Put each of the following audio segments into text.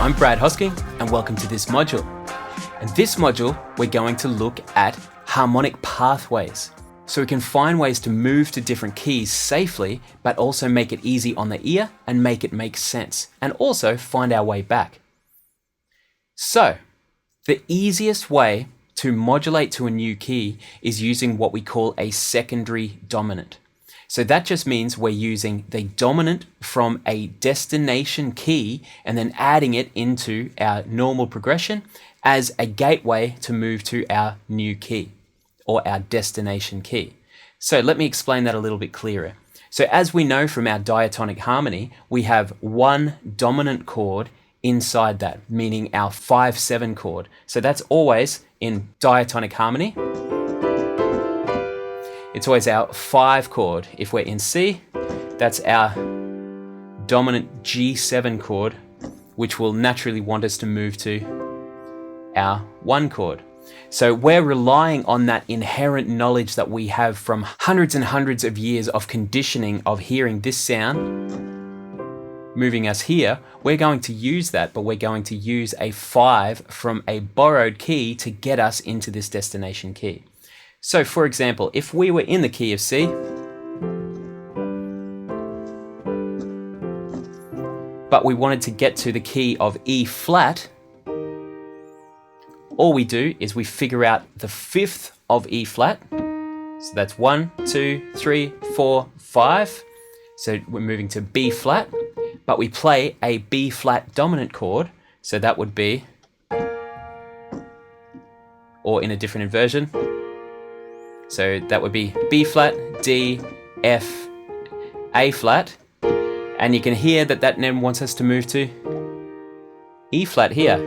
I'm Brad Hosking and welcome to this module. In this module, we're going to look at harmonic pathways. So we can find ways to move to different keys safely, but also make it easy on the ear and make it make sense, and also find our way back. So the easiest way to modulate to a new key is using what we call a secondary dominant. So that just means we're using the dominant from a destination key and then adding it into our normal progression as a gateway to move to our new key or our destination key. So let me explain that a little bit clearer. So as we know from our diatonic harmony, we have one dominant chord inside that, meaning our 5/7 chord. So that's always in diatonic harmony. It's always our 5 chord. If we're in C, that's our dominant G7 chord, which will naturally want us to move to our 1 chord. So we're relying on that inherent knowledge that we have from hundreds and hundreds of years of conditioning of hearing this sound moving us here. We're going to use that, but we're going to use a 5 from a borrowed key to get us into this destination key. So for example, if we were in the key of C, but we wanted to get to the key of E flat, all we do is we figure out the 5th of E flat. So that's 1, 2, 3, 4, 5. So we're moving to B flat, but we play a B flat dominant chord. So that would be, or in a different inversion, so that would be B flat, D, F, A flat. And you can hear that that then wants us to move to E flat here.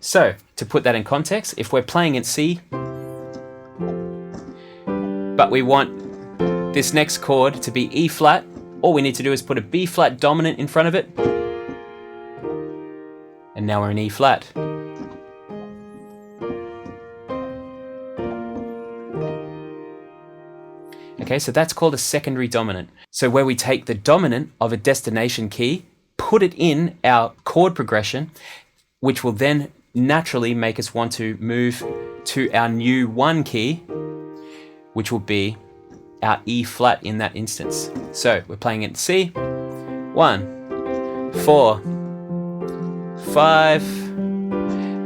So to put that in context, if we're playing in C, but we want this next chord to be E flat, all we need to do is put a B flat dominant in front of it. And now we're in E flat. Okay, so that's called a secondary dominant. So where we take the dominant of a destination key, put it in our chord progression, which will then naturally make us want to move to our new 1 key, which will be our E flat in that instance. So we're playing it C, 1, 4, 5,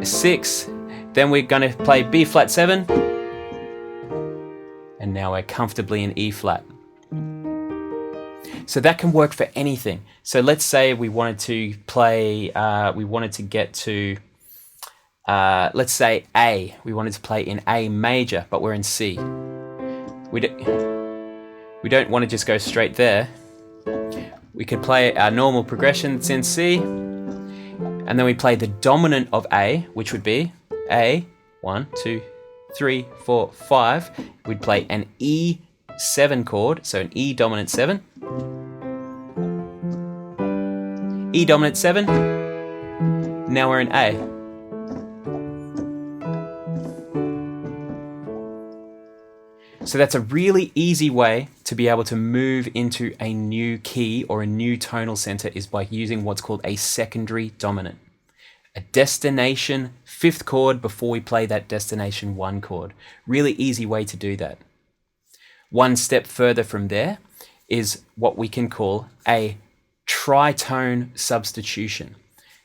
6, then we're going to play B flat 7, and now we're comfortably in E flat. So that can work for anything. So let's say we wanted to play, we wanted to get to, let's say A. We wanted to play in A major, but we're in C. We don't want to just go straight there. We could play our normal progression that's in C, and then we play the dominant of A, which would be A, 1, 2, 3, 4, 5. We'd play an E7 chord, so an E dominant 7. E dominant 7. Now we're in A. So that's a really easy way to be able to move into a new key or a new tonal center, is by using what's called a secondary dominant. A destination 5th chord before we play that destination 1 chord. Really easy way to do that. One step further from there is what we can call a tritone substitution.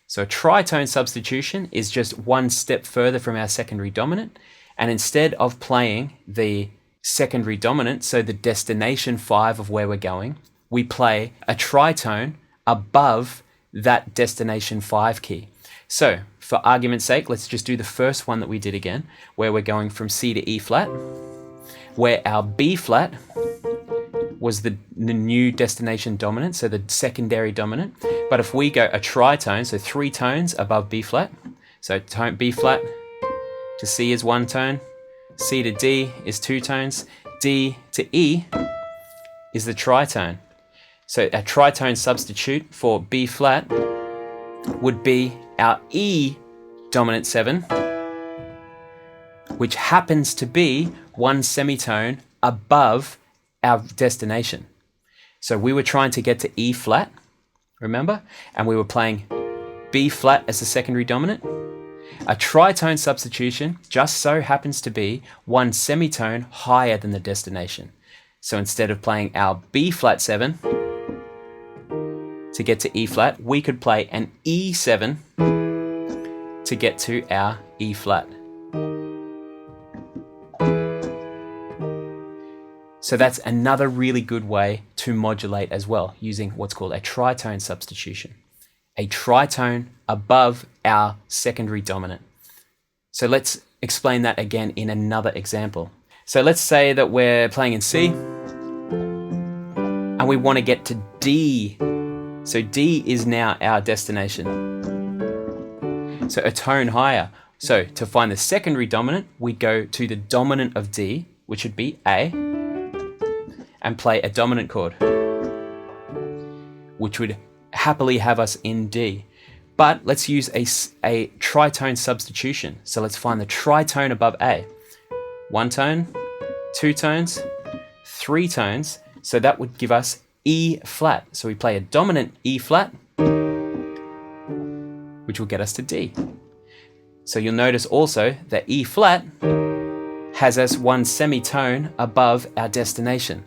So a tritone substitution is just one step further from our secondary dominant, and instead of playing the secondary dominant, so the destination 5 of where we're going, we play a tritone above that destination 5 key. So for argument's sake, let's just do the first one that we did again, where we're going from C to E flat, where our B flat was the new destination dominant, so the secondary dominant. But if we go a tritone, so 3 tones above B flat, so tone B flat to C is 1 tone, C to D is 2 tones, D to E is the tritone. So a tritone substitute for B flat would be our E dominant 7, which happens to be 1 semitone above our destination. So we were trying to get to E flat, remember? And we were playing B flat as the secondary dominant. A tritone substitution just so happens to be one semitone higher than the destination. So instead of playing our B flat 7 to get to E flat, we could play an E7 to get to our E flat. So that's another really good way to modulate as well, using what's called a tritone substitution. A tritone above our secondary dominant. So let's explain that again in another example. So let's say that we're playing in C and we want to get to D. So D is now our destination. So a tone higher. So to find the secondary dominant, we go to the dominant of D, which would be A, and play a dominant chord, which would happily have us in D. But let's use a tritone substitution. So let's find the tritone above A. 1 tone, 2 tones, 3 tones. So that would give us E flat. So we play a dominant E flat, which will get us to D. So you'll notice also that E flat has us one semitone above our destination.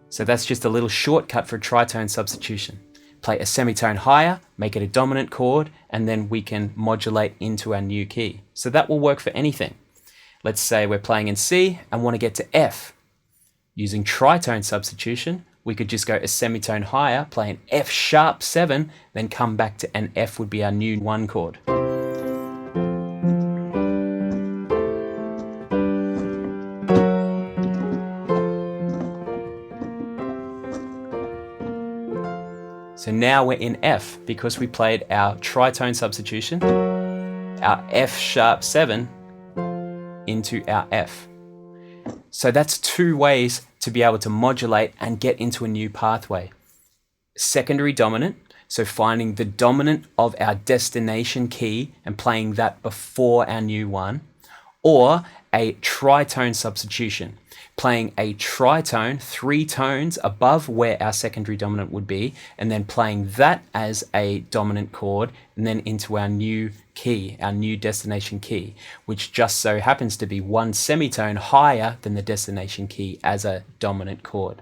So that's just a little shortcut for tritone substitution. Play a semitone higher, make it a dominant chord, and then we can modulate into our new key. So that will work for anything. Let's say we're playing in C and want to get to F. Using tritone substitution, we could just go a semitone higher, play an F sharp 7, then come back to an F would be our new 1 chord. So now we're in F because we played our tritone substitution, our F sharp 7 into our F. So that's 2 ways to be able to modulate and get into a new pathway. Secondary dominant, so finding the dominant of our destination key and playing that before our new one, or a tritone substitution, playing a tritone 3 tones above where our secondary dominant would be, and then playing that as a dominant chord, and then into our new key, our new destination key, which just so happens to be 1 semitone higher than the destination key as a dominant chord.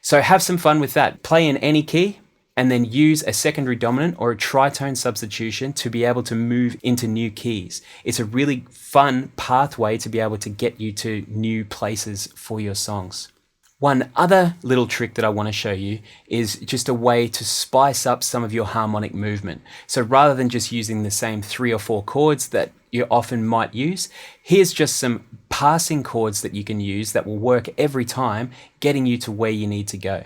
So have some fun with that. Play in any key, and then use a secondary dominant or a tritone substitution to be able to move into new keys. It's a really fun pathway to be able to get you to new places for your songs. One other little trick that I want to show you is just a way to spice up some of your harmonic movement. So rather than just using the same 3 or 4 chords that you often might use, here's just some passing chords that you can use that will work every time, getting you to where you need to go.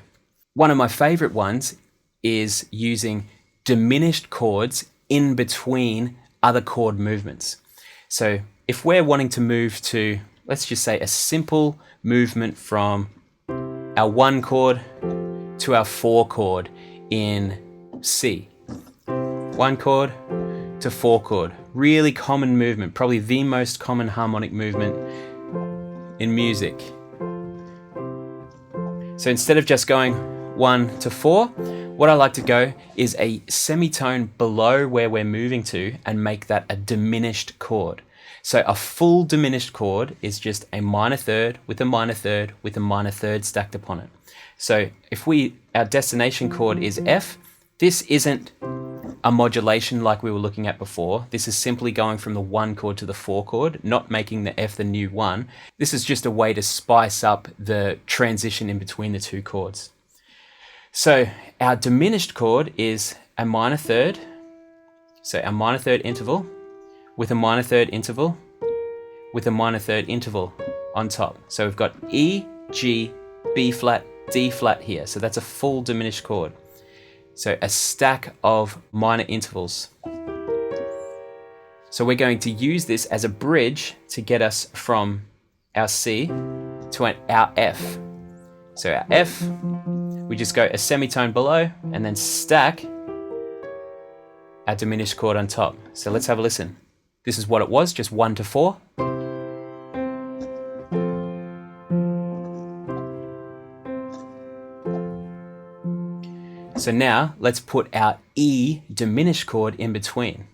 One of my favorite ones is using diminished chords in between other chord movements. So if we're wanting to move to, let's just say, a simple movement from our 1 chord to our 4 chord in C. 1 chord to 4 chord. Really common movement, probably the most common harmonic movement in music. So instead of just going 1 to 4, what I like to go is a semitone below where we're moving to and make that a diminished chord. So a full diminished chord is just a minor third with a minor third with a minor third stacked upon it. So if our destination chord is F, this isn't a modulation like we were looking at before. This is simply going from the 1 chord to the 4 chord, not making the F the new 1. This is just a way to spice up the transition in between the 2 chords. So our diminished chord is a minor third. So our minor third interval with a minor third interval with a minor third interval on top. So we've got E, G, B flat, D flat here. So that's a full diminished chord. So a stack of minor intervals. So we're going to use this as a bridge to get us from our C to our F. So our F, we just go a semitone below and then stack our diminished chord on top. So let's have a listen. This is what it was, just 1 to 4. So now let's put our E diminished chord in between.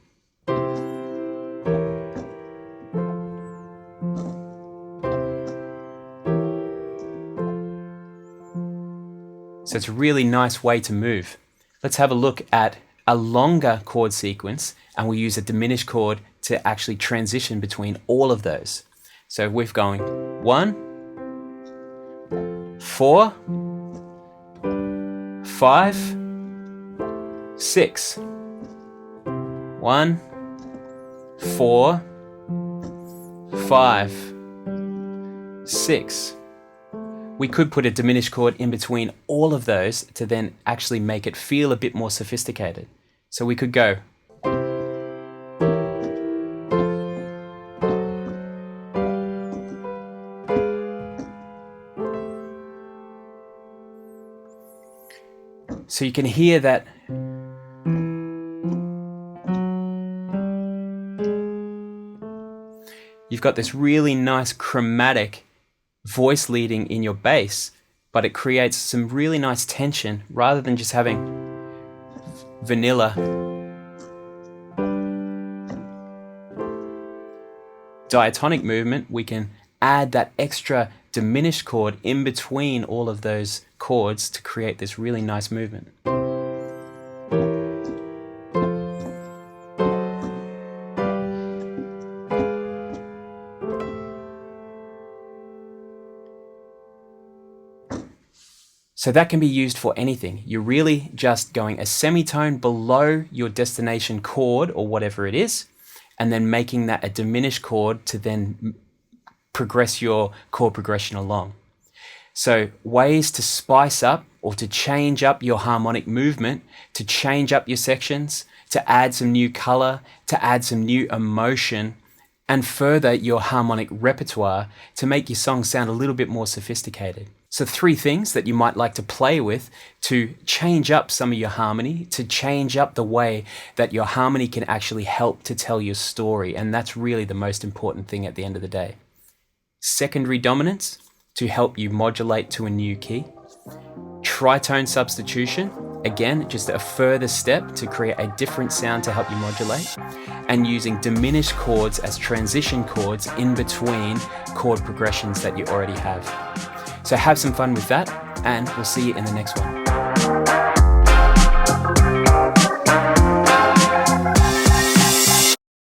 So it's a really nice way to move. Let's have a look at a longer chord sequence, and we'll use a diminished chord to actually transition between all of those. So we're going 1, 4, 5, 6. 1, 4, 5, 6. We could put a diminished chord in between all of those to then actually make it feel a bit more sophisticated. So we could go. So you can hear that you've got this really nice chromatic voice leading in your bass, but it creates some really nice tension rather than just having vanilla diatonic movement. We can add that extra diminished chord in between all of those chords to create this really nice movement. So that can be used for anything. You're really just going a semitone below your destination chord or whatever it is, and then making that a diminished chord to then progress your chord progression along. So ways to spice up or to change up your harmonic movement, to change up your sections, to add some new color, to add some new emotion, and further your harmonic repertoire to make your song sound a little bit more sophisticated. So 3 things that you might like to play with to change up some of your harmony, to change up the way that your harmony can actually help to tell your story. And that's really the most important thing at the end of the day. Secondary dominance to help you modulate to a new key. Tritone substitution, again, just a further step to create a different sound to help you modulate. And using diminished chords as transition chords in between chord progressions that you already have. So have some fun with that, and we'll see you in the next one.